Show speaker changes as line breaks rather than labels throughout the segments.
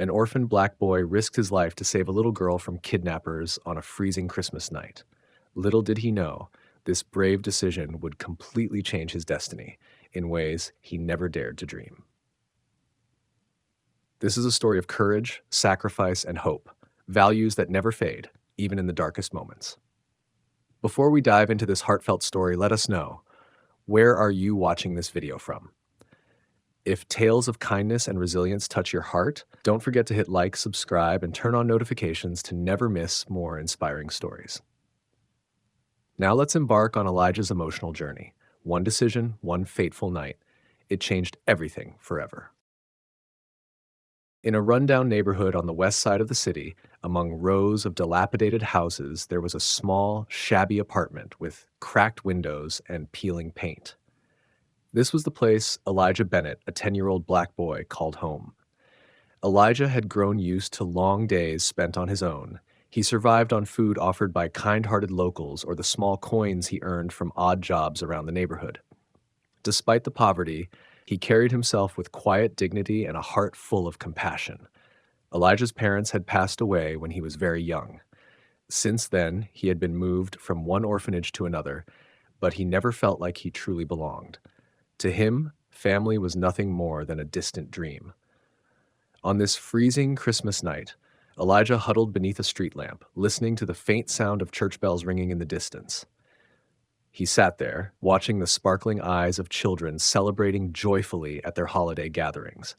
An orphan black boy risked his life to save a little girl from kidnappers on a freezing Christmas night. Little did he know, this brave decision would completely change his destiny in ways he never dared to dream. This is a story of courage, sacrifice, and hope, values that never fade, even in the darkest moments. Before we dive into this heartfelt story, let us know, where are you watching this video from? If tales of kindness and resilience touch your heart, don't forget to hit like, subscribe, and turn on notifications to never miss more inspiring stories. Now let's embark on Elijah's emotional journey. One decision, one fateful night. It changed everything forever. In a rundown neighborhood on the west side of the city, among rows of dilapidated houses, there was a small, shabby apartment with cracked windows and peeling paint. This was the place Elijah Bennett, a 10-year-old black boy, called home. Elijah had grown used to long days spent on his own. He survived on food offered by kind-hearted locals or the small coins he earned from odd jobs around the neighborhood. Despite the poverty, he carried himself with quiet dignity and a heart full of compassion. Elijah's parents had passed away when he was very young. Since then, he had been moved from one orphanage to another, but he never felt like he truly belonged. To him, family was nothing more than a distant dream. On this freezing Christmas night, Elijah huddled beneath a street lamp, listening to the faint sound of church bells ringing in the distance. He sat there, watching the sparkling eyes of children celebrating joyfully at their holiday gatherings.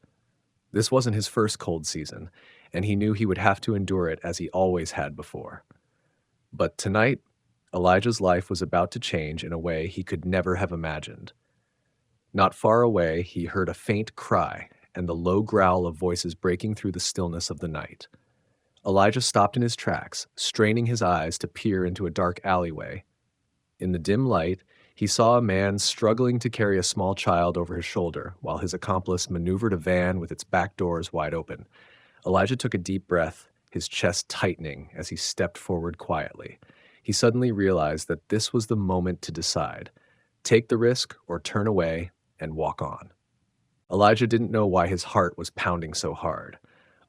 This wasn't his first cold season, and he knew he would have to endure it as he always had before. But tonight, Elijah's life was about to change in a way he could never have imagined. Not far away, he heard a faint cry and the low growl of voices breaking through the stillness of the night. Elijah stopped in his tracks, straining his eyes to peer into a dark alleyway. In the dim light, he saw a man struggling to carry a small child over his shoulder while his accomplice maneuvered a van with its back doors wide open. Elijah took a deep breath, his chest tightening as he stepped forward quietly. He suddenly realized that this was the moment to decide: take the risk or turn away and walk on. Elijah didn't know why his heart was pounding so hard.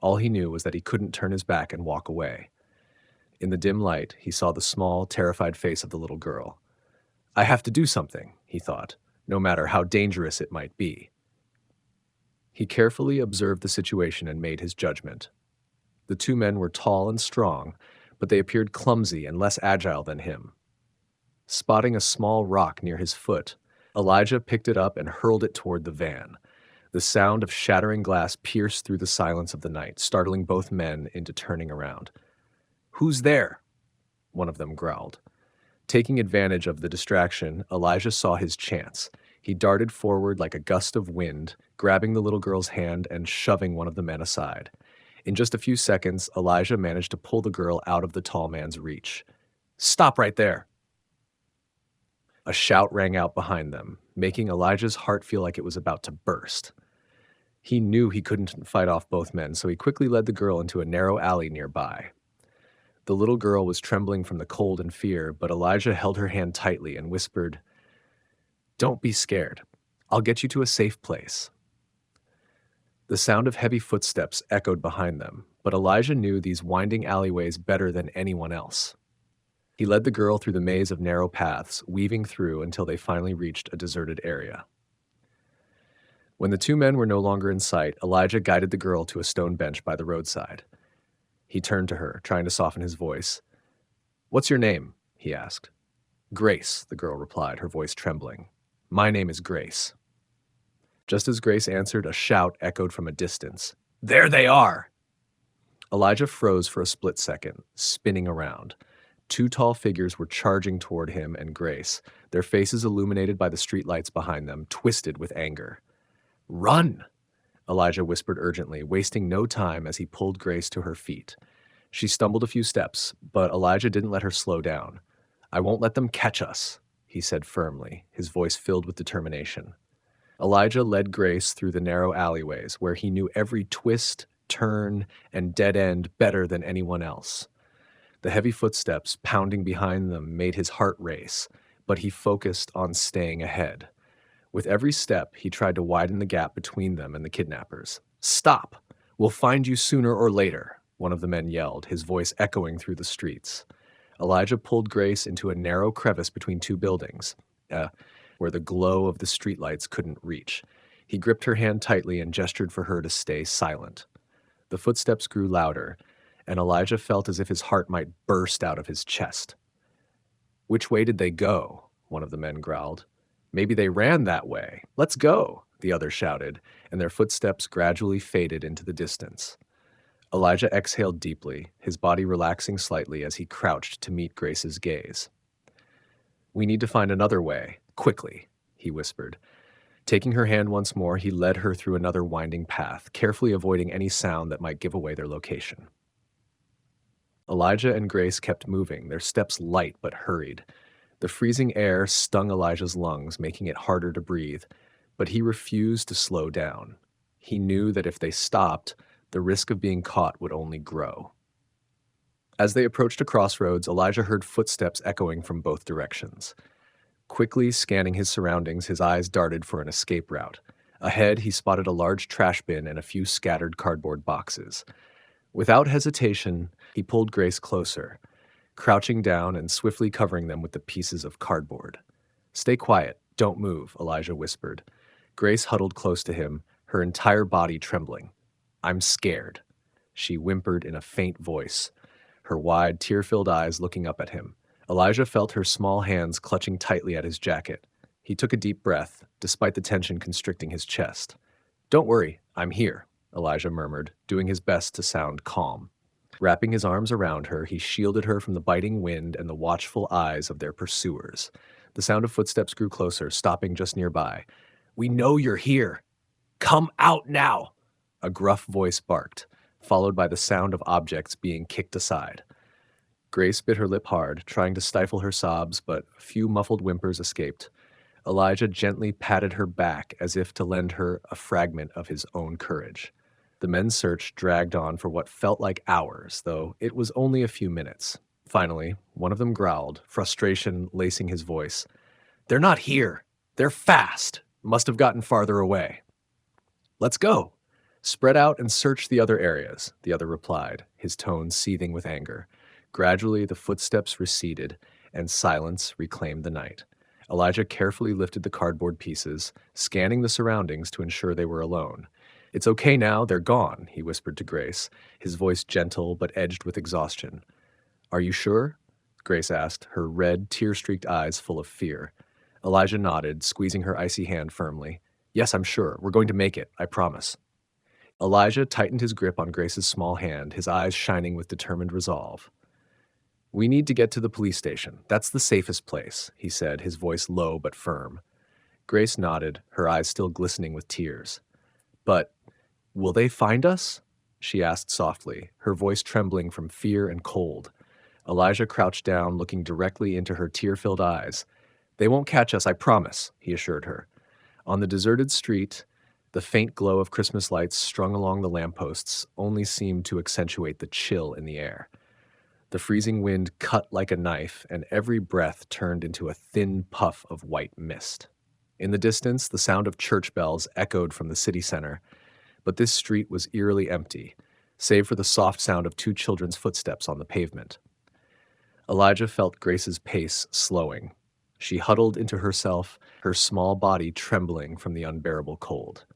All he knew was that he couldn't turn his back and walk away. In the dim light, he saw the small, terrified face of the little girl. I have to do something, he thought, no matter how dangerous it might be. He carefully observed the situation and made his judgment. The two men were tall and strong, but they appeared clumsy and less agile than him. Spotting a small rock near his foot, Elijah picked it up and hurled it toward the van. The sound of shattering glass pierced through the silence of the night, startling both men into turning around. "Who's there?" one of them growled. Taking advantage of the distraction, Elijah saw his chance. He darted forward like a gust of wind, grabbing the little girl's hand and shoving one of the men aside. In just a few seconds, Elijah managed to pull the girl out of the tall man's reach. "Stop right there!" A shout rang out behind them, making Elijah's heart feel like it was about to burst. He knew he couldn't fight off both men, so he quickly led the girl into a narrow alley nearby. The little girl was trembling from the cold and fear, but Elijah held her hand tightly and whispered, "Don't be scared. I'll get you to a safe place." The sound of heavy footsteps echoed behind them, but Elijah knew these winding alleyways better than anyone else. He led the girl through the maze of narrow paths, weaving through until they finally reached a deserted area. When the two men were no longer in sight, Elijah guided the girl to a stone bench by the roadside. He turned to her, trying to soften his voice. "What's your name?" he asked. "Grace," the girl replied, her voice trembling. "My name is Grace." Just as Grace answered, a shout echoed from a distance. "There they are!" Elijah froze for a split second, spinning around. Two tall figures were charging toward him and Grace, their faces illuminated by the streetlights behind them, twisted with anger. "Run!" Elijah whispered urgently, wasting no time as he pulled Grace to her feet. She stumbled a few steps, but Elijah didn't let her slow down. "I won't let them catch us," he said firmly, his voice filled with determination. Elijah led Grace through the narrow alleyways, where he knew every twist, turn, and dead end better than anyone else. The heavy footsteps pounding behind them made his heart race, but he focused on staying ahead. With every step, he tried to widen the gap between them and the kidnappers. "Stop! "We'll find you sooner or later," one of the men yelled, his voice echoing through the streets. Elijah pulled Grace into a narrow crevice between two buildings, uh, where the glow of the streetlights couldn't reach. He gripped her hand tightly and gestured for her to stay silent. The footsteps grew louder, and Elijah felt as if his heart might burst out of his chest. "Which way did they go?" one of the men growled. "Maybe they ran that way. Let's go," the other shouted, and their footsteps gradually faded into the distance. Elijah exhaled deeply, his body relaxing slightly as he crouched to meet Grace's gaze. "We need to find another way, quickly," he whispered. Taking her hand once more, he led her through another winding path, carefully avoiding any sound that might give away their location. Elijah and Grace kept moving, their steps light but hurried. The freezing air stung Elijah's lungs, making it harder to breathe, but he refused to slow down. He knew that if they stopped, the risk of being caught would only grow. As they approached a crossroads, Elijah heard footsteps echoing from both directions. Quickly scanning his surroundings, his eyes darted for an escape route. Ahead, he spotted a large trash bin and a few scattered cardboard boxes. Without hesitation, he pulled Grace closer, crouching down and swiftly covering them with the pieces of cardboard. "Stay quiet, don't move," Elijah whispered. Grace huddled close to him, her entire body trembling. "I'm scared," she whimpered in a faint voice, her wide, tear-filled eyes looking up at him. Elijah felt her small hands clutching tightly at his jacket. He took a deep breath, despite the tension constricting his chest. "Don't worry, I'm here," Elijah murmured, doing his best to sound calm. Wrapping his arms around her, he shielded her from the biting wind and the watchful eyes of their pursuers. The sound of footsteps grew closer, stopping just nearby. "We know you're here. Come out now!" A gruff voice barked, followed by the sound of objects being kicked aside. Grace bit her lip hard, trying to stifle her sobs, but a few muffled whimpers escaped. Elijah gently patted her back as if to lend her a fragment of his own courage. The men's search dragged on for what felt like hours, though it was only a few minutes. Finally, one of them growled, frustration lacing his voice. "They're not here. They're fast. Must have gotten farther away." "Let's go. Spread out and search the other areas," the other replied, his tone seething with anger. Gradually, the footsteps receded, and silence reclaimed the night. Elijah carefully lifted the cardboard pieces, scanning the surroundings to ensure they were alone. "It's okay now, they're gone," he whispered to Grace, his voice gentle but edged with exhaustion. "Are you sure?" Grace asked, her red, tear-streaked eyes full of fear. Elijah nodded, squeezing her icy hand firmly. "Yes, I'm sure. We're going to make it, I promise." Elijah tightened his grip on Grace's small hand, his eyes shining with determined resolve. "We need to get to the police station. That's the safest place," he said, his voice low but firm. Grace nodded, her eyes still glistening with tears. "But will they find us?" she asked softly, her voice trembling from fear and cold. Elijah crouched down, looking directly into her tear-filled eyes. "They won't catch us, I promise," he assured her. On the deserted street, the faint glow of Christmas lights strung along the lampposts only seemed to accentuate the chill in the air. The freezing wind cut like a knife, and every breath turned into a thin puff of white mist. In the distance, the sound of church bells echoed from the city center, but this street was eerily empty, save for the soft sound of two children's footsteps on the pavement. Elijah felt Grace's pace slowing. She huddled into herself, her small body trembling from the unbearable cold.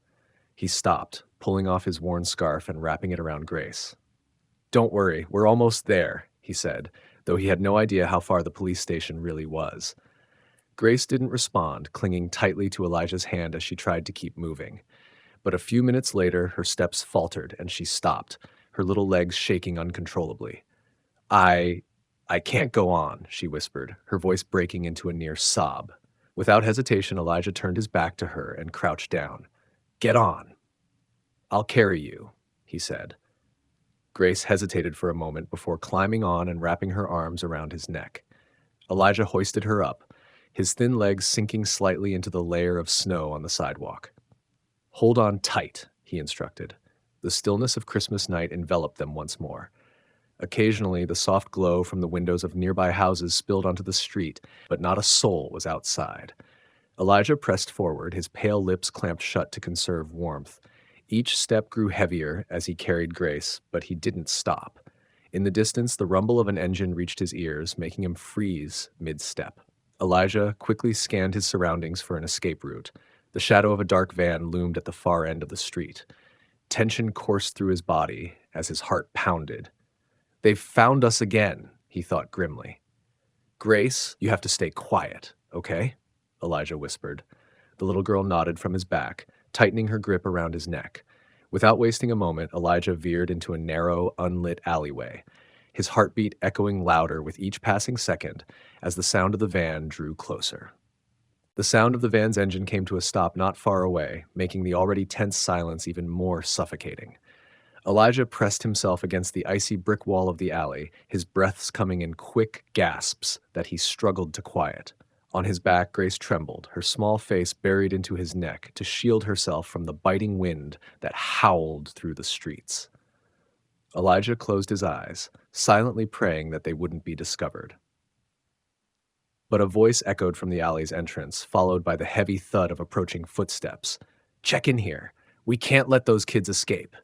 He stopped, pulling off his worn scarf and wrapping it around Grace. "Don't worry, we're almost there," he said, though he had no idea how far the police station really was. Grace didn't respond, clinging tightly to Elijah's hand as she tried to keep moving. But a few minutes later, her steps faltered and she stopped, her little legs shaking uncontrollably. I can't go on," she whispered, her voice breaking into a near sob. Without hesitation, Elijah turned his back to her and crouched down. "Get on." "I'll carry you," he said. Grace hesitated for a moment before climbing on and wrapping her arms around his neck. Elijah hoisted her up, his thin legs sinking slightly into the layer of snow on the sidewalk. "Hold on tight," he instructed. The stillness of Christmas night enveloped them once more. Occasionally, the soft glow from the windows of nearby houses spilled onto the street, but not a soul was outside. Elijah pressed forward, his pale lips clamped shut to conserve warmth. Each step grew heavier as he carried Grace, but he didn't stop. In the distance, the rumble of an engine reached his ears, making him freeze mid-step. Elijah quickly scanned his surroundings for an escape route. The shadow of a dark van loomed at the far end of the street. Tension coursed through his body as his heart pounded. "They've found us again," he thought grimly. "Grace, you have to stay quiet, okay?" Elijah whispered. The little girl nodded from his back, tightening her grip around his neck. Without wasting a moment, Elijah veered into a narrow, unlit alleyway, his heartbeat echoing louder with each passing second as the sound of the van drew closer. The sound of the van's engine came to a stop not far away, making the already tense silence even more suffocating. Elijah pressed himself against the icy brick wall of the alley, his breaths coming in quick gasps that he struggled to quiet. On his back, Grace trembled, her small face buried into his neck to shield herself from the biting wind that howled through the streets. Elijah closed his eyes, silently praying that they wouldn't be discovered. But a voice echoed from the alley's entrance, followed by the heavy thud of approaching footsteps. "Check in here. We can't let those kids escape."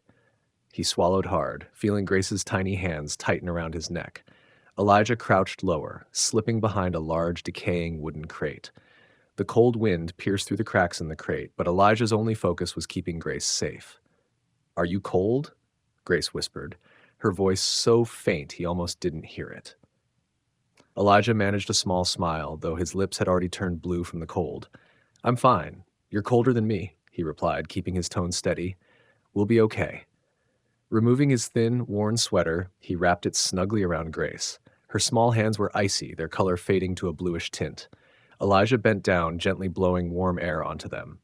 He swallowed hard, feeling Grace's tiny hands tighten around his neck. Elijah crouched lower, slipping behind a large, decaying wooden crate. The cold wind pierced through the cracks in the crate, but Elijah's only focus was keeping Grace safe. "Are you cold?" Grace whispered, her voice so faint he almost didn't hear it. Elijah managed a small smile, though his lips had already turned blue from the cold. "I'm fine. You're colder than me," he replied, keeping his tone steady. "We'll be okay." Removing his thin, worn sweater, he wrapped it snugly around Grace. Her small hands were icy, their color fading to a bluish tint. Elijah bent down, gently blowing warm air onto them.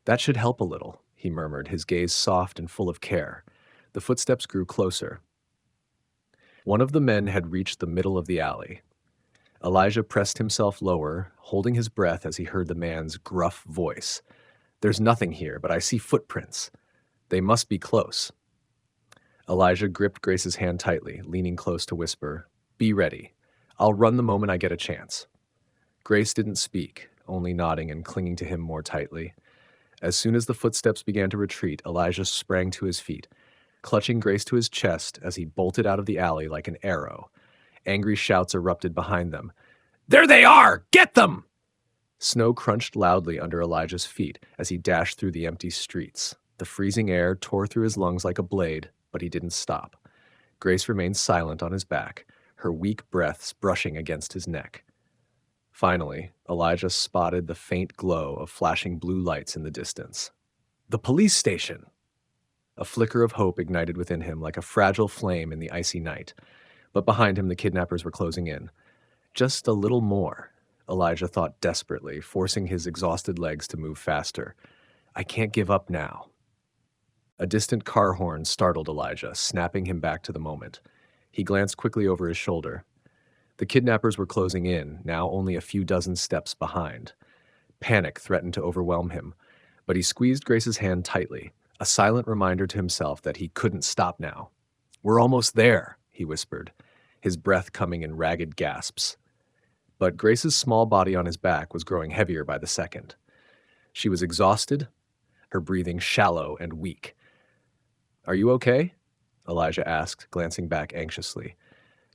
"That should help a little," he murmured, his gaze soft and full of care. The footsteps grew closer. One of the men had reached the middle of the alley. Elijah pressed himself lower, holding his breath as he heard the man's gruff voice. "There's nothing here, but I see footprints. They must be close." Elijah gripped Grace's hand tightly, leaning close to whisper, "Be ready. I'll run the moment I get a chance." Grace didn't speak, only nodding and clinging to him more tightly. As soon as the footsteps began to retreat, Elijah sprang to his feet, clutching Grace to his chest as he bolted out of the alley like an arrow. Angry shouts erupted behind them. "There they are! Get them!" Snow crunched loudly under Elijah's feet as he dashed through the empty streets. The freezing air tore through his lungs like a blade, but he didn't stop. Grace remained silent on his back, her weak breaths brushing against his neck. Finally, Elijah spotted the faint glow of flashing blue lights in the distance. "The police station!" A flicker of hope ignited within him like a fragile flame in the icy night. But behind him, the kidnappers were closing in. Just a little more, Elijah thought desperately, forcing his exhausted legs to move faster. "I can't give up now." A distant car horn startled Elijah, snapping him back to the moment. He glanced quickly over his shoulder. The kidnappers were closing in, now only a few dozen steps behind. Panic threatened to overwhelm him, but he squeezed Grace's hand tightly, a silent reminder to himself that he couldn't stop now. "We're almost there," he whispered, his breath coming in ragged gasps. But Grace's small body on his back was growing heavier by the second. She was exhausted, her breathing shallow and weak. "Are you okay?" Elijah asked, glancing back anxiously.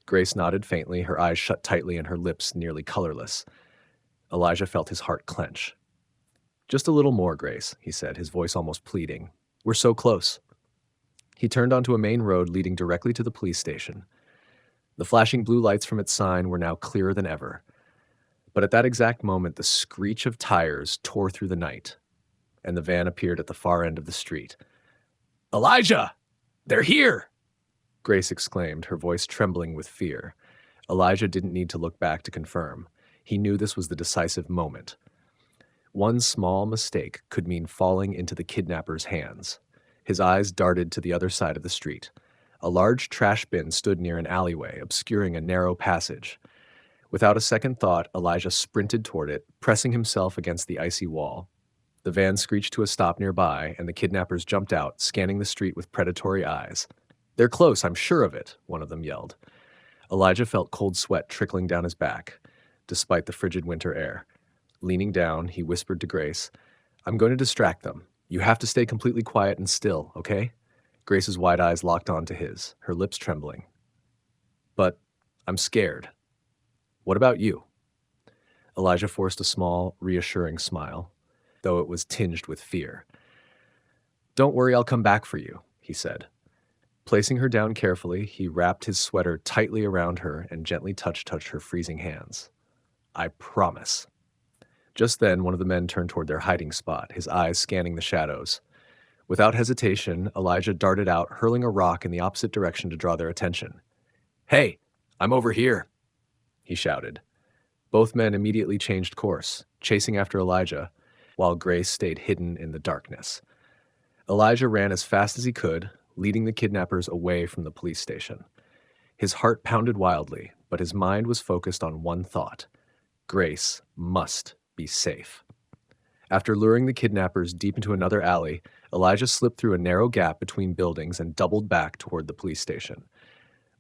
Grace nodded faintly, her eyes shut tightly and her lips nearly colorless. Elijah felt his heart clench. "Just a little more, Grace," he said, his voice almost pleading. "We're so close." He turned onto a main road leading directly to the police station. The flashing blue lights from its sign were now clearer than ever. But at that exact moment, the screech of tires tore through the night, and the van appeared at the far end of the street. "Elijah! They're here!" Grace exclaimed, her voice trembling with fear. Elijah didn't need to look back to confirm. He knew this was the decisive moment. One small mistake could mean falling into the kidnapper's hands. His eyes darted to the other side of the street. A large trash bin stood near an alleyway, obscuring a narrow passage. Without a second thought, Elijah sprinted toward it, pressing himself against the icy wall. The van screeched to a stop nearby, and the kidnappers jumped out, scanning the street with predatory eyes. "They're close, I'm sure of it," one of them yelled. Elijah felt cold sweat trickling down his back, despite the frigid winter air. Leaning down, he whispered to Grace, "I'm going to distract them. You have to stay completely quiet and still, okay? Grace's wide eyes locked onto his, her lips trembling. But I'm scared. What about you? Elijah forced a small, reassuring smile, though it was tinged with fear. Don't worry, I'll come back for you, he said. Placing her down carefully, he wrapped his sweater tightly around her and gently touched her freezing hands. I promise. Just then, one of the men turned toward their hiding spot, his eyes scanning the shadows. Without hesitation, Elijah darted out, hurling a rock in the opposite direction to draw their attention. Hey, I'm over here, he shouted. Both men immediately changed course, chasing after Elijah, while Grace stayed hidden in the darkness. Elijah ran as fast as he could, leading the kidnappers away from the police station. His heart pounded wildly, but his mind was focused on one thought. Grace must be safe. After luring the kidnappers deep into another alley, Elijah slipped through a narrow gap between buildings and doubled back toward the police station.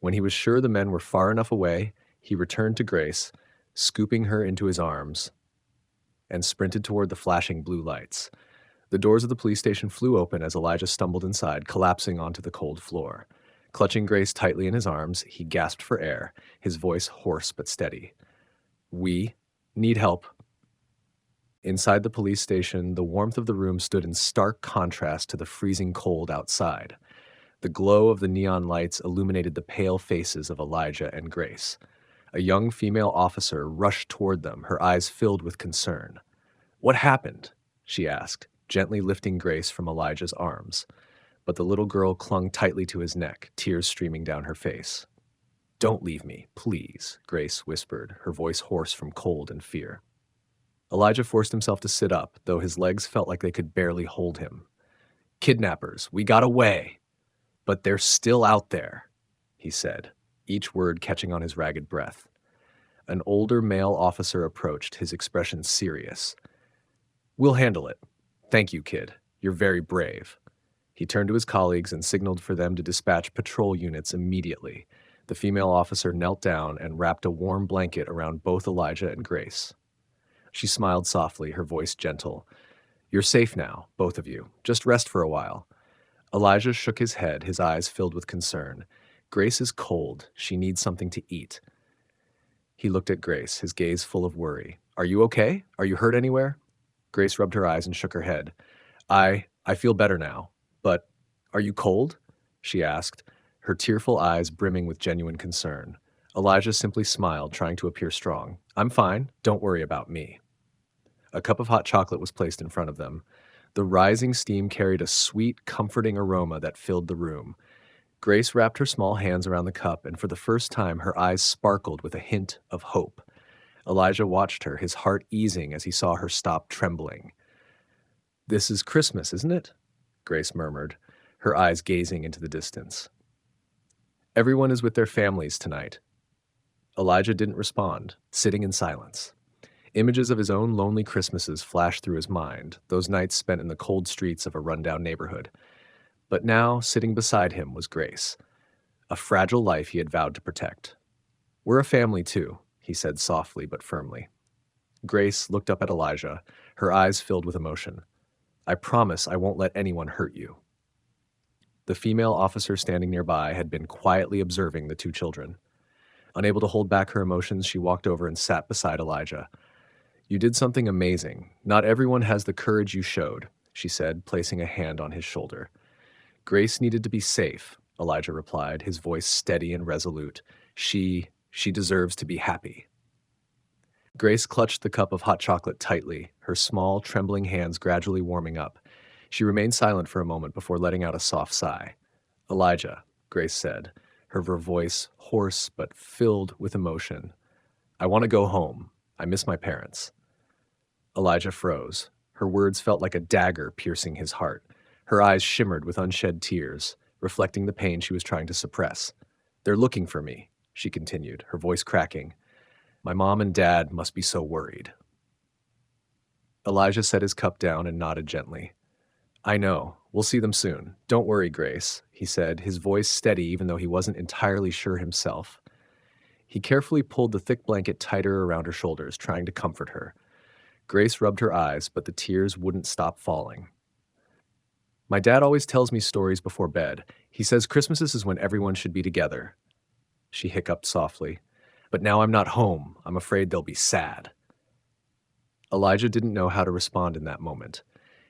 When he was sure the men were far enough away, he returned to Grace, scooping her into his arms, and sprinted toward the flashing blue lights. The doors of the police station flew open as Elijah stumbled inside, collapsing onto the cold floor. Clutching Grace tightly in his arms, he gasped for air, his voice hoarse but steady. We need help. Inside the police station, the warmth of the room stood in stark contrast to the freezing cold outside. The glow of the neon lights illuminated the pale faces of Elijah and Grace. A young female officer rushed toward them, her eyes filled with concern. What happened? She asked, gently lifting Grace from Elijah's arms. But the little girl clung tightly to his neck, tears streaming down her face. Don't leave me, please, Grace whispered, her voice hoarse from cold and fear. Elijah forced himself to sit up, though his legs felt like they could barely hold him. Kidnappers, we got away. But they're still out there, he said, each word catching on his ragged breath. An older male officer approached, his expression serious. We'll handle it. Thank you, kid. You're very brave. He turned to his colleagues and signaled for them to dispatch patrol units immediately. The female officer knelt down and wrapped a warm blanket around both Elijah and Grace. She smiled softly, her voice gentle. You're safe now, both of you. Just rest for a while. Elijah shook his head, his eyes filled with concern. Grace is cold. She needs something to eat. He looked at Grace, his gaze full of worry. Are you okay? Are you hurt anywhere? Grace rubbed her eyes and shook her head. I feel better now. But are you cold? She asked, her tearful eyes brimming with genuine concern. Elijah simply smiled, trying to appear strong. I'm fine. Don't worry about me. A cup of hot chocolate was placed in front of them. The rising steam carried a sweet, comforting aroma that filled the room. Grace wrapped her small hands around the cup, and for the first time her eyes sparkled with a hint of hope. Elijah watched her, his heart easing as he saw her stop trembling. This is Christmas, isn't it? Grace murmured, her eyes gazing into the distance. Everyone is with their families tonight. Elijah didn't respond, sitting in silence. Images of his own lonely Christmases flashed through his mind, those nights spent in the cold streets of a rundown neighborhood. But now, sitting beside him was Grace, a fragile life he had vowed to protect. We're a family too, he said softly but firmly. Grace looked up at Elijah, her eyes filled with emotion. I promise I won't let anyone hurt you. The female officer standing nearby had been quietly observing the two children. Unable to hold back her emotions, she walked over and sat beside Elijah. You did something amazing. Not everyone has the courage you showed, she said, placing a hand on his shoulder. Grace needed to be safe, Elijah replied, his voice steady and resolute. She deserves to be happy. Grace clutched the cup of hot chocolate tightly, her small, trembling hands gradually warming up. She remained silent for a moment before letting out a soft sigh. Elijah, Grace said, her voice hoarse but filled with emotion. I want to go home. I miss my parents. Elijah froze. Her words felt like a dagger piercing his heart. Her eyes shimmered with unshed tears, reflecting the pain she was trying to suppress. They're looking for me, she continued, her voice cracking. My mom and dad must be so worried. Elijah set his cup down and nodded gently. I know. We'll see them soon. Don't worry, Grace, he said, his voice steady even though he wasn't entirely sure himself. He carefully pulled the thick blanket tighter around her shoulders, trying to comfort her. Grace rubbed her eyes, but the tears wouldn't stop falling. My dad always tells me stories before bed. He says Christmases is when everyone should be together. She hiccuped softly. But now I'm not home. I'm afraid they'll be sad. Elijah didn't know how to respond in that moment.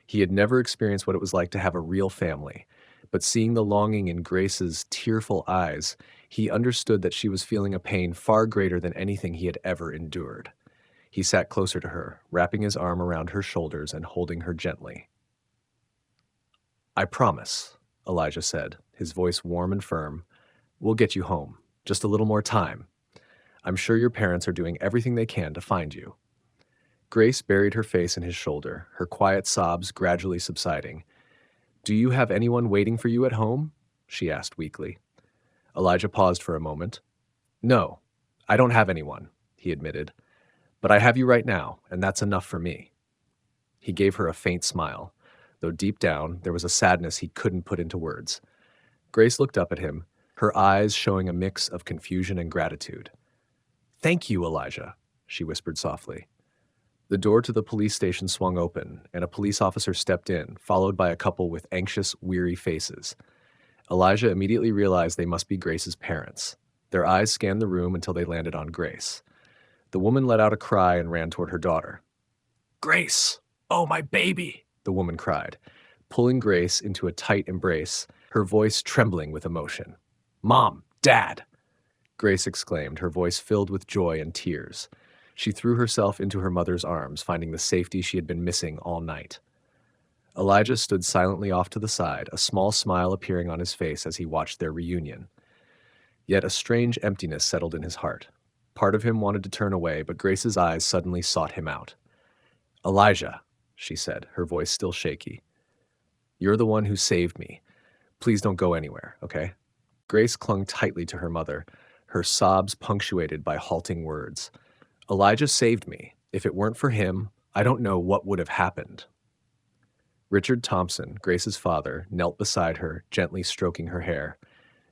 He had never experienced what it was like to have a real family, but seeing the longing in Grace's tearful eyes, he understood that she was feeling a pain far greater than anything he had ever endured. He sat closer to her, wrapping his arm around her shoulders and holding her gently. I promise, Elijah said, his voice warm and firm. We'll get you home. Just a little more time. I'm sure your parents are doing everything they can to find you. Grace buried her face in his shoulder, her quiet sobs gradually subsiding. Do you have anyone waiting for you at home? She asked weakly. Elijah paused for a moment. No, I don't have anyone, he admitted. But I have you right now, and that's enough for me. He gave her a faint smile, though deep down there was a sadness he couldn't put into words. Grace looked up at him, her eyes showing a mix of confusion and gratitude. Thank you, Elijah, she whispered softly. The door to the police station swung open, and a police officer stepped in, followed by a couple with anxious, weary faces. Elijah immediately realized they must be Grace's parents. Their eyes scanned the room until they landed on Grace. The woman let out a cry and ran toward her daughter. Grace! Oh, my baby! The woman cried, pulling Grace into a tight embrace, her voice trembling with emotion. Mom! Dad! Grace exclaimed, her voice filled with joy and tears. She threw herself into her mother's arms, finding the safety she had been missing all night. Elijah stood silently off to the side, a small smile appearing on his face as he watched their reunion. Yet a strange emptiness settled in his heart. Part of him wanted to turn away, but Grace's eyes suddenly sought him out. Elijah, she said, her voice still shaky. You're the one who saved me. Please don't go anywhere, okay? Grace clung tightly to her mother, her sobs punctuated by halting words. Elijah saved me. If it weren't for him, I don't know what would have happened. Richard Thompson, Grace's father, knelt beside her, gently stroking her hair.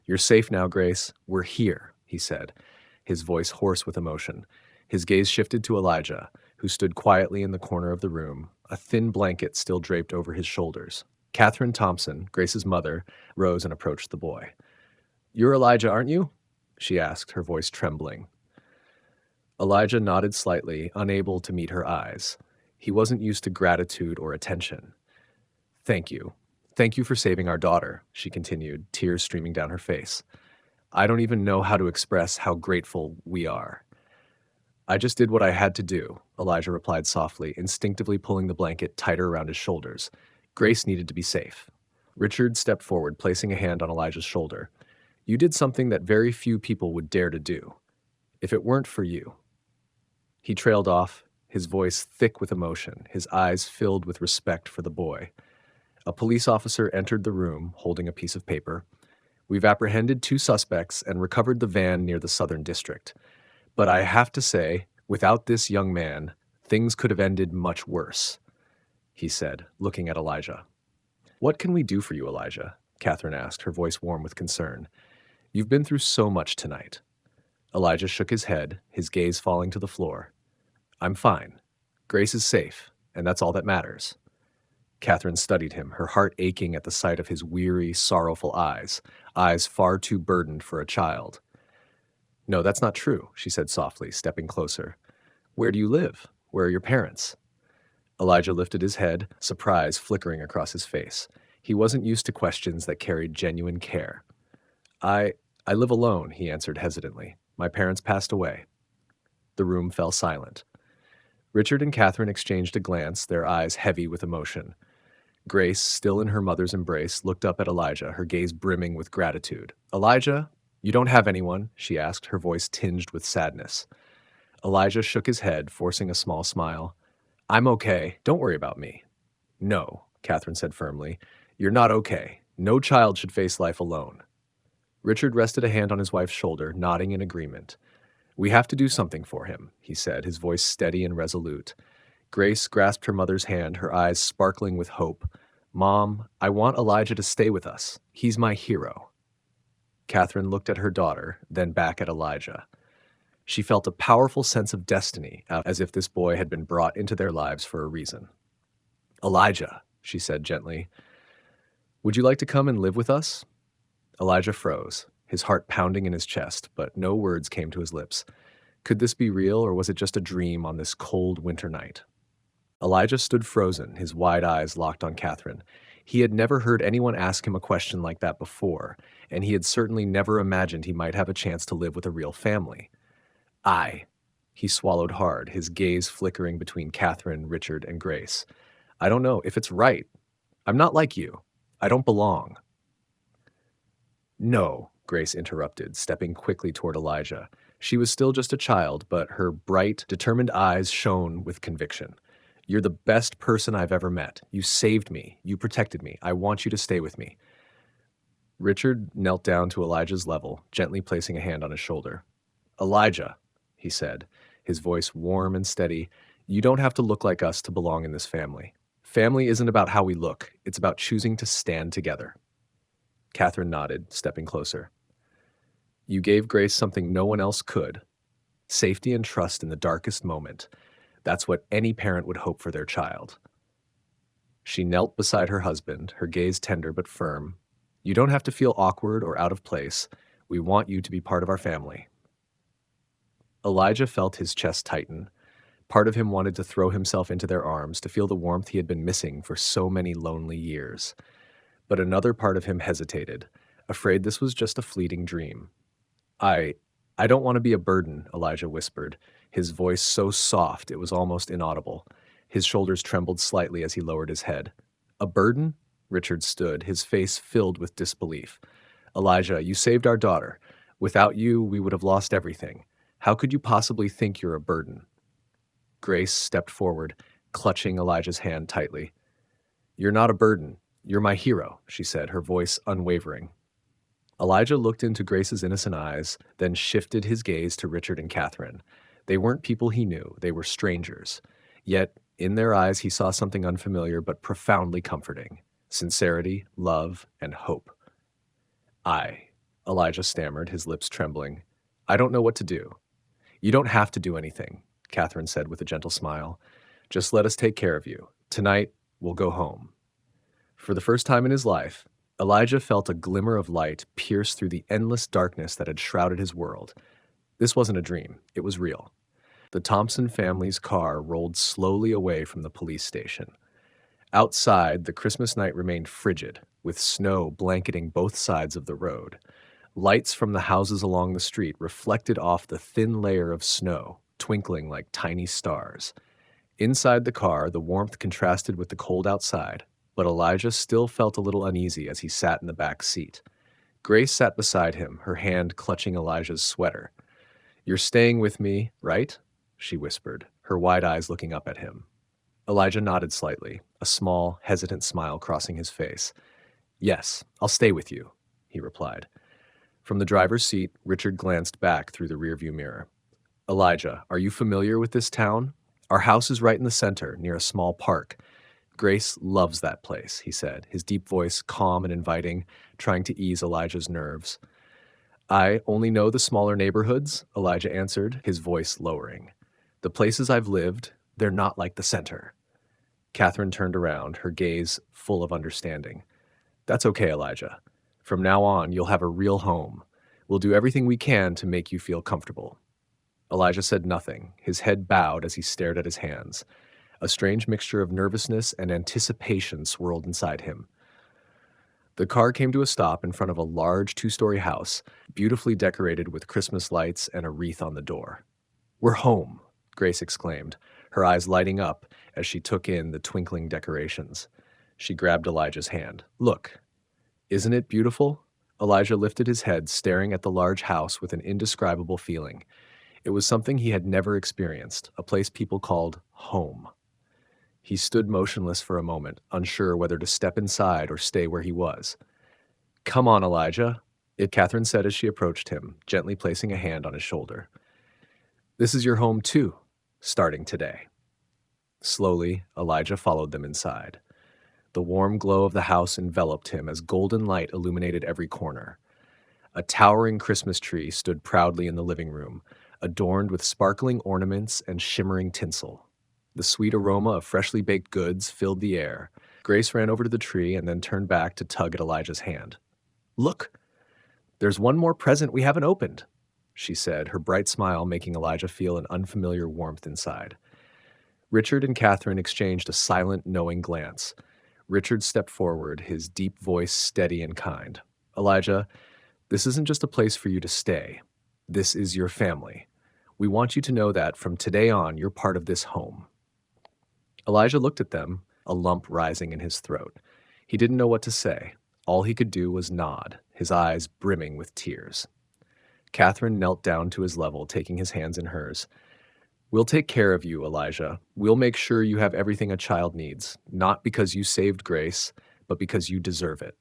You're safe now, Grace. We're here, he said, his voice hoarse with emotion. His gaze shifted to Elijah, who stood quietly in the corner of the room, a thin blanket still draped over his shoulders. Catherine Thompson, Grace's mother, rose and approached the boy. You're Elijah, aren't you? She asked, her voice trembling. Elijah nodded slightly, unable to meet her eyes. He wasn't used to gratitude or attention. Thank you. Thank you for saving our daughter, she continued, tears streaming down her face. I don't even know how to express how grateful we are. I just did what I had to do, Elijah replied softly, instinctively pulling the blanket tighter around his shoulders. Grace needed to be safe. Richard stepped forward, placing a hand on Elijah's shoulder. You did something that very few people would dare to do. If it weren't for you. He trailed off, his voice thick with emotion, his eyes filled with respect for the boy. A police officer entered the room, holding a piece of paper. We've apprehended 2 suspects and recovered the van near the Southern District. But I have to say, without this young man, things could have ended much worse, he said, looking at Elijah. What can we do for you, Elijah? Catherine asked, her voice warm with concern. You've been through so much tonight. Elijah shook his head, his gaze falling to the floor. I'm fine. Grace is safe, and that's all that matters. Catherine studied him, her heart aching at the sight of his weary, sorrowful eyes far too burdened for a child. No, that's not true, she said softly, stepping closer. Where do you live? Where are your parents? Elijah lifted his head, surprise flickering across his face. He wasn't used to questions that carried genuine care. I live alone, he answered hesitantly. My parents passed away. The room fell silent. Richard and Catherine exchanged a glance, their eyes heavy with emotion. Grace, still in her mother's embrace, looked up at Elijah, her gaze brimming with gratitude. Elijah, you don't have anyone? She asked, her voice tinged with sadness. Elijah shook his head, forcing a small smile. I'm okay. Don't worry about me. No, Catherine said firmly. You're not okay. No child should face life alone. Richard rested a hand on his wife's shoulder, nodding in agreement. We have to do something for him, he said, his voice steady and resolute. Grace grasped her mother's hand, her eyes sparkling with hope. Mom, I want Elijah to stay with us. He's my hero. Catherine looked at her daughter, then back at Elijah. She felt a powerful sense of destiny, as if this boy had been brought into their lives for a reason. Elijah, she said gently, Would you like to come and live with us? Elijah froze, his heart pounding in his chest, but no words came to his lips. Could this be real, or was it just a dream on this cold winter night? Elijah stood frozen, his wide eyes locked on Catherine. He had never heard anyone ask him a question like that before, and he had certainly never imagined he might have a chance to live with a real family. I. He swallowed hard, his gaze flickering between Catherine, Richard, and Grace. I don't know if it's right. I'm not like you. I don't belong. No, Grace interrupted, stepping quickly toward Elijah. She was still just a child, but her bright, determined eyes shone with conviction. You're the best person I've ever met. You saved me. You protected me. I want you to stay with me. Richard knelt down to Elijah's level, gently placing a hand on his shoulder. Elijah, he said, his voice warm and steady, you don't have to look like us to belong in this family. Family isn't about how we look. It's about choosing to stand together. Catherine nodded, stepping closer. You gave Grace something no one else could. Safety and trust in the darkest moment. That's what any parent would hope for their child. She knelt beside her husband, her gaze tender but firm. You don't have to feel awkward or out of place. We want you to be part of our family. Elijah felt his chest tighten. Part of him wanted to throw himself into their arms to feel the warmth he had been missing for so many lonely years. But another part of him hesitated, afraid this was just a fleeting dream. I don't want to be a burden, Elijah whispered, his voice so soft it was almost inaudible. His shoulders trembled slightly as he lowered his head. A burden? Richard stood, his face filled with disbelief. Elijah, you saved our daughter. Without you, we would have lost everything. How could you possibly think you're a burden? Grace stepped forward, clutching Elijah's hand tightly. You're not a burden. You're my hero, she said, her voice unwavering. Elijah looked into Grace's innocent eyes, then shifted his gaze to Richard and Catherine. They weren't people he knew, they were strangers. Yet, in their eyes, he saw something unfamiliar but profoundly comforting. Sincerity, love, and hope. Elijah stammered, his lips trembling. I don't know what to do. You don't have to do anything, Catherine said with a gentle smile. Just let us take care of you. Tonight, we'll go home. For the first time in his life, Elijah felt a glimmer of light pierce through the endless darkness that had shrouded his world. This wasn't a dream, it was real. The Thompson family's car rolled slowly away from the police station. Outside, the Christmas night remained frigid, with snow blanketing both sides of the road. Lights from the houses along the street reflected off the thin layer of snow, twinkling like tiny stars. Inside the car, the warmth contrasted with the cold outside, but Elijah still felt a little uneasy as he sat in the back seat. Grace sat beside him, her hand clutching Elijah's sweater. You're staying with me, right? She whispered, her wide eyes looking up at him. Elijah nodded slightly, a small, hesitant smile crossing his face. Yes, I'll stay with you, he replied. From the driver's seat, Richard glanced back through the rearview mirror. Elijah, are you familiar with this town? Our house is right in the center, near a small park. Grace loves that place, he said, his deep voice calm and inviting, trying to ease Elijah's nerves. I only know the smaller neighborhoods, Elijah answered, his voice lowering. The places I've lived, they're not like the center. Catherine turned around, her gaze full of understanding. That's okay, Elijah. From now on, you'll have a real home. We'll do everything we can to make you feel comfortable. Elijah said nothing, his head bowed as he stared at his hands. A strange mixture of nervousness and anticipation swirled inside him. The car came to a stop in front of a large two-story house, beautifully decorated with Christmas lights and a wreath on the door. We're home, Grace exclaimed, her eyes lighting up as she took in the twinkling decorations. She grabbed Elijah's hand. Look, isn't it beautiful? Elijah lifted his head, staring at the large house with an indescribable feeling. It was something he had never experienced, a place people called home. He stood motionless for a moment, unsure whether to step inside or stay where he was. Come on, Elijah, Catherine said as she approached him, gently placing a hand on his shoulder. This is your home too, starting today. Slowly, Elijah followed them inside. The warm glow of the house enveloped him as golden light illuminated every corner. A towering Christmas tree stood proudly in the living room, adorned with sparkling ornaments and shimmering tinsel. The sweet aroma of freshly baked goods filled the air. Grace ran over to the tree and then turned back to tug at Elijah's hand. "Look, there's one more present we haven't opened," she said, her bright smile making Elijah feel an unfamiliar warmth inside. Richard and Catherine exchanged a silent, knowing glance. Richard stepped forward, his deep voice steady and kind. "Elijah, this isn't just a place for you to stay. This is your family. We want you to know that from today on, you're part of this home." Elijah looked at them, a lump rising in his throat. He didn't know what to say. All he could do was nod, his eyes brimming with tears. Catherine knelt down to his level, taking his hands in hers. "We'll take care of you, Elijah. We'll make sure you have everything a child needs, not because you saved Grace, but because you deserve it."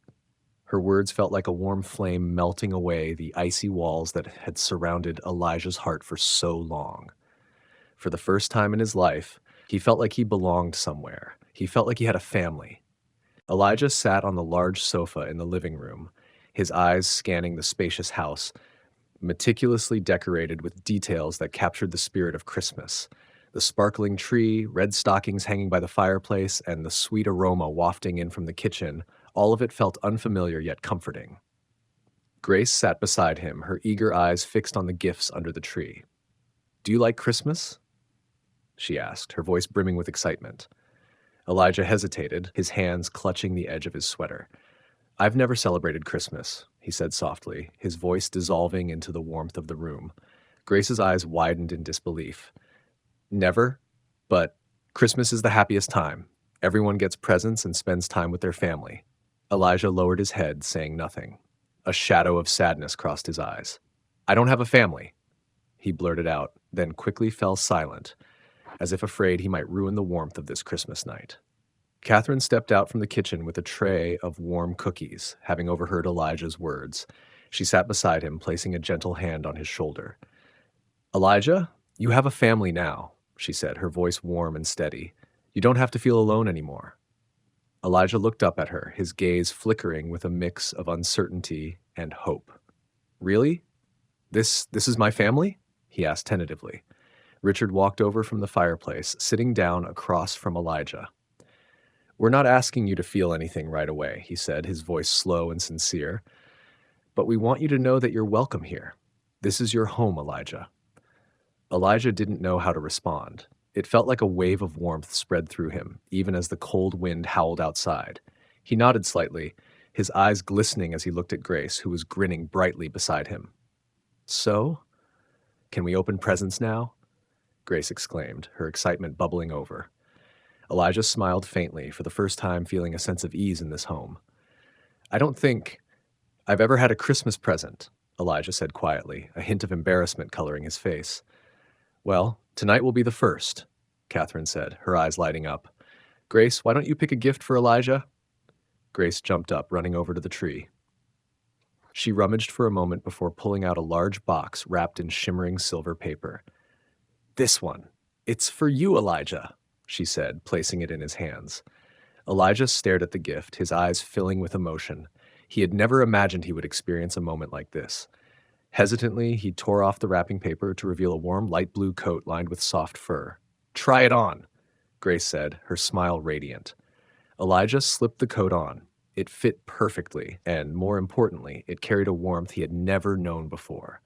Her words felt like a warm flame melting away the icy walls that had surrounded Elijah's heart for so long. For the first time in his life, he felt like he belonged somewhere. He felt like he had a family. Elijah sat on the large sofa in the living room, his eyes scanning the spacious house, meticulously decorated with details that captured the spirit of Christmas. The sparkling tree, red stockings hanging by the fireplace, and the sweet aroma wafting in from the kitchen, all of it felt unfamiliar yet comforting. Grace sat beside him, her eager eyes fixed on the gifts under the tree. "Do you like Christmas?" she asked, her voice brimming with excitement. Elijah hesitated, his hands clutching the edge of his sweater. "I've never celebrated Christmas," he said softly, his voice dissolving into the warmth of the room. Grace's eyes widened in disbelief. "Never? But Christmas is the happiest time. Everyone gets presents and spends time with their family." Elijah lowered his head, saying nothing. A shadow of sadness crossed his eyes. "I don't have a family," he blurted out, then quickly fell silent, as if afraid he might ruin the warmth of this Christmas night. Catherine stepped out from the kitchen with a tray of warm cookies, having overheard Elijah's words. She sat beside him, placing a gentle hand on his shoulder. "Elijah, you have a family now," she said, her voice warm and steady. "You don't have to feel alone anymore." Elijah looked up at her, his gaze flickering with a mix of uncertainty and hope. "Really? This is my family?" he asked tentatively. Richard walked over from the fireplace, sitting down across from Elijah. "We're not asking you to feel anything right away," he said, his voice slow and sincere. "But we want you to know that you're welcome here. This is your home, Elijah." Elijah didn't know how to respond. It felt like a wave of warmth spread through him, even as the cold wind howled outside. He nodded slightly, his eyes glistening as he looked at Grace, who was grinning brightly beside him. "So? Can we open presents now?" Grace exclaimed, her excitement bubbling over. Elijah smiled faintly, for the first time feeling a sense of ease in this home. "I don't think I've ever had a Christmas present," Elijah said quietly, a hint of embarrassment coloring his face. "Well, tonight will be the first," Catherine said, her eyes lighting up. "Grace, why don't you pick a gift for Elijah?" Grace jumped up, running over to the tree. She rummaged for a moment before pulling out a large box wrapped in shimmering silver paper. "This one. It's for you, Elijah," she said, placing it in his hands. Elijah stared at the gift, his eyes filling with emotion. He had never imagined he would experience a moment like this. Hesitantly, he tore off the wrapping paper to reveal a warm light blue coat lined with soft fur. "Try it on," Grace said, her smile radiant. Elijah slipped the coat on. It fit perfectly, and more importantly, it carried a warmth he had never known before.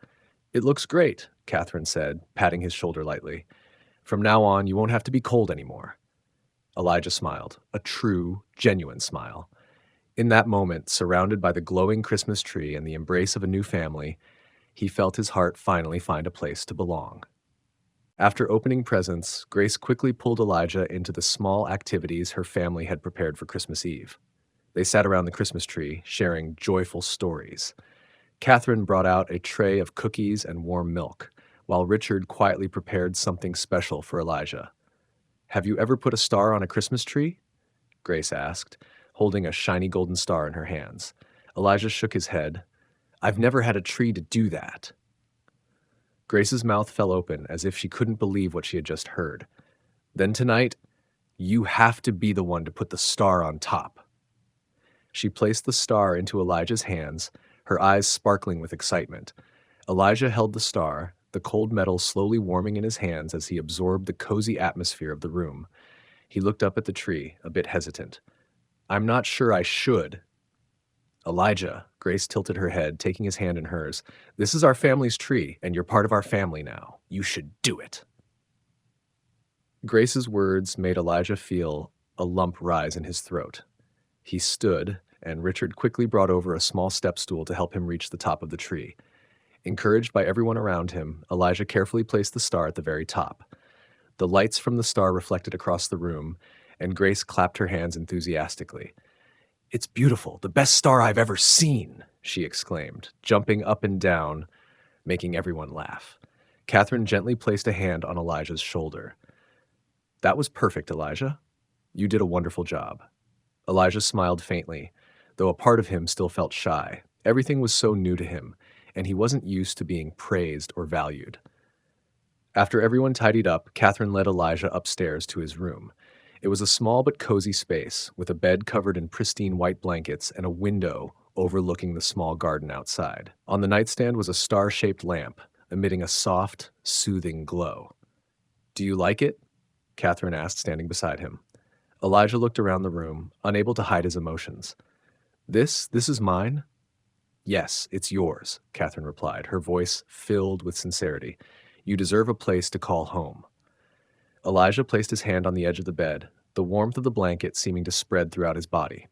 "It looks great," Catherine said, patting his shoulder lightly. "From now on, you won't have to be cold anymore." Elijah smiled, a true, genuine smile. In that moment, surrounded by the glowing Christmas tree and the embrace of a new family, he felt his heart finally find a place to belong. After opening presents, Grace quickly pulled Elijah into the small activities her family had prepared for Christmas Eve. They sat around the Christmas tree, sharing joyful stories. Catherine brought out a tray of cookies and warm milk, while Richard quietly prepared something special for Elijah. "Have you ever put a star on a Christmas tree?" Grace asked, holding a shiny golden star in her hands. Elijah shook his head. "I've never had a tree to do that." Grace's mouth fell open as if she couldn't believe what she had just heard. "Then tonight, you have to be the one to put the star on top." She placed the star into Elijah's hands, her eyes sparkling with excitement. Elijah held the star, the cold metal slowly warming in his hands as he absorbed the cozy atmosphere of the room. He looked up at the tree, a bit hesitant. I'm not sure I should. Elijah, Grace tilted her head, taking his hand in hers. This is our family's tree, and you're part of our family now. You should do it. Grace's words made Elijah feel a lump rise in his throat. He stood, and Richard quickly brought over a small step stool to help him reach the top of the tree. Encouraged by everyone around him, Elijah carefully placed the star at the very top. The lights from the star reflected across the room, and Grace clapped her hands enthusiastically. It's beautiful, the best star I've ever seen, she exclaimed, jumping up and down, making everyone laugh. Catherine gently placed a hand on Elijah's shoulder. That was perfect, Elijah. You did a wonderful job. Elijah smiled faintly, though a part of him still felt shy. Everything was so new to him, and he wasn't used to being praised or valued. After everyone tidied up, Catherine led Elijah upstairs to his room. It was a small but cozy space, with a bed covered in pristine white blankets and a window overlooking the small garden outside. On the nightstand was a star-shaped lamp, emitting a soft, soothing glow. Do you like it? Catherine asked, standing beside him. Elijah looked around the room, unable to hide his emotions. This is mine? Yes, it's yours, Catherine replied, her voice filled with sincerity. You deserve a place to call home. Elijah placed his hand on the edge of the bed, the warmth of the blanket seeming to spread throughout his body.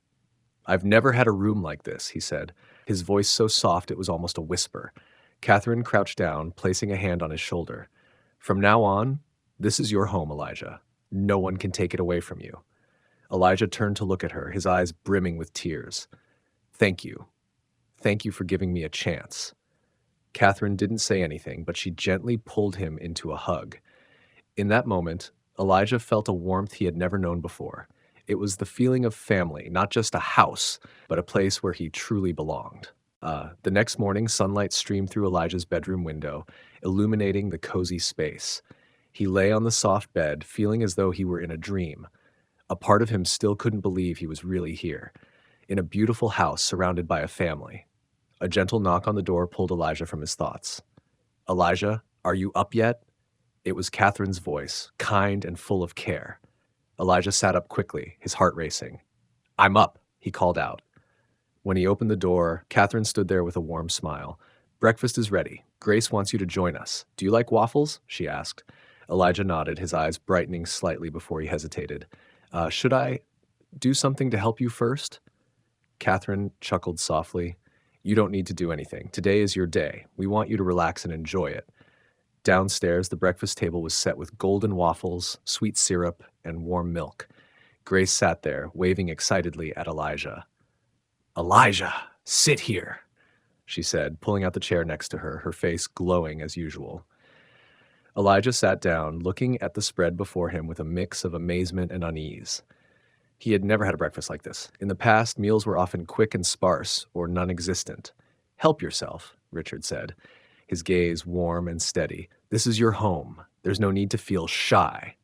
I've never had a room like this, he said, his voice so soft it was almost a whisper. Catherine crouched down, placing a hand on his shoulder. From now on, this is your home, Elijah. No one can take it away from you. Elijah turned to look at her, his eyes brimming with tears. Thank you. Thank you for giving me a chance. Catherine didn't say anything, but she gently pulled him into a hug. In that moment, Elijah felt a warmth he had never known before. It was the feeling of family, not just a house, but a place where he truly belonged. The next morning, sunlight streamed through Elijah's bedroom window, illuminating the cozy space. He lay on the soft bed, feeling as though he were in a dream. A part of him still couldn't believe he was really here, in a beautiful house surrounded by a family. A gentle knock on the door pulled Elijah from his thoughts. Elijah, are you up yet? It was Catherine's voice, kind and full of care. Elijah sat up quickly, his heart racing. I'm up, he called out. When he opened the door, Catherine stood there with a warm smile. Breakfast is ready. Grace wants you to join us. Do you like waffles? She asked. Elijah nodded, his eyes brightening slightly before he hesitated. Should I do something to help you first? Catherine chuckled softly. You don't need to do anything. Today is your day. We want you to relax and enjoy it. Downstairs, the breakfast table was set with golden waffles, sweet syrup, and warm milk. Grace sat there, waving excitedly at Elijah. Elijah, sit here, she said, pulling out the chair next to her, her face glowing as usual. Elijah sat down, looking at the spread before him with a mix of amazement and unease. He had never had a breakfast like this. In the past, meals were often quick and sparse, or non-existent. Help yourself, Richard said, his gaze warm and steady. This is your home. There's no need to feel shy.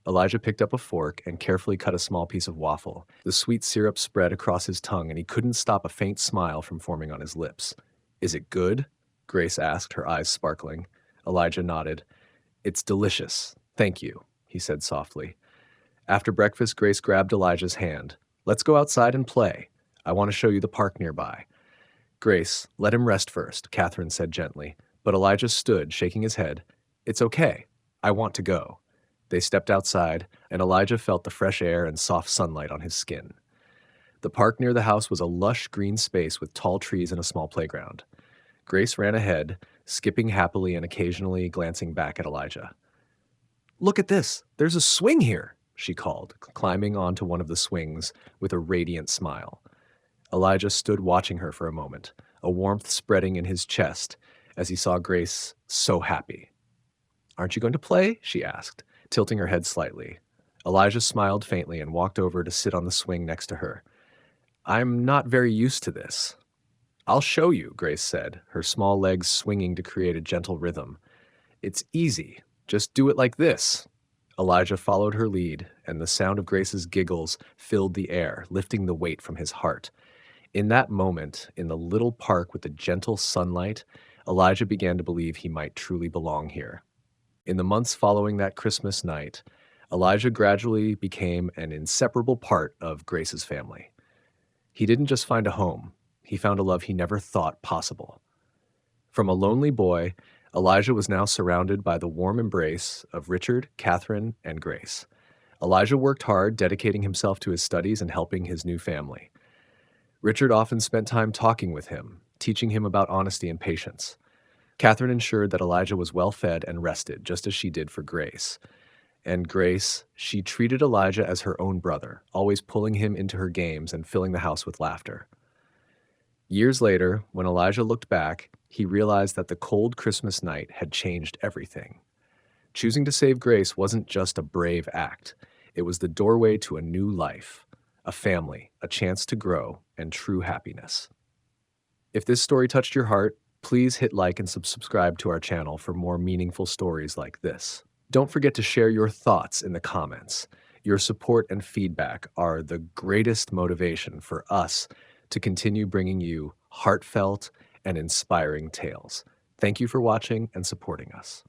Elijah picked up a fork and carefully cut a small piece of waffle. The sweet syrup spread across his tongue, and he couldn't stop a faint smile from forming on his lips. Is it good? Grace asked, her eyes sparkling. Elijah nodded. It's delicious. Thank you, he said softly. After breakfast, Grace grabbed Elijah's hand. Let's go outside and play. I want to show you the park nearby. Grace, let him rest first, Catherine said gently, but Elijah stood, shaking his head. It's okay. I want to go. They stepped outside, and Elijah felt the fresh air and soft sunlight on his skin. The park near the house was a lush green space with tall trees and a small playground. Grace ran ahead, skipping happily and occasionally glancing back at Elijah. Look at this. There's a swing here, she called, climbing onto one of the swings with a radiant smile. Elijah stood watching her for a moment, a warmth spreading in his chest as he saw Grace so happy. Aren't you going to play? She asked, tilting her head slightly. Elijah smiled faintly and walked over to sit on the swing next to her. I'm not very used to this. I'll show you, Grace said, her small legs swinging to create a gentle rhythm. It's easy. Just do it like this. Elijah followed her lead, and the sound of Grace's giggles filled the air, lifting the weight from his heart. In that moment, in the little park with the gentle sunlight, Elijah began to believe he might truly belong here. In the months following that Christmas night, Elijah gradually became an inseparable part of Grace's family. He didn't just find a home, he found a love he never thought possible. From a lonely boy, Elijah was now surrounded by the warm embrace of Richard, Catherine, and Grace. Elijah worked hard, dedicating himself to his studies and helping his new family. Richard often spent time talking with him, teaching him about honesty and patience. Catherine ensured that Elijah was well fed and rested, just as she did for Grace. And Grace, she treated Elijah as her own brother, always pulling him into her games and filling the house with laughter. Years later, when Elijah looked back, he realized that the cold Christmas night had changed everything. Choosing to save Grace wasn't just a brave act, it was the doorway to a new life, a family, a chance to grow, and true happiness. If this story touched your heart, please hit like and subscribe to our channel for more meaningful stories like this. Don't forget to share your thoughts in the comments. Your support and feedback are the greatest motivation for us to continue bringing you heartfelt and inspiring tales. Thank you for watching and supporting us.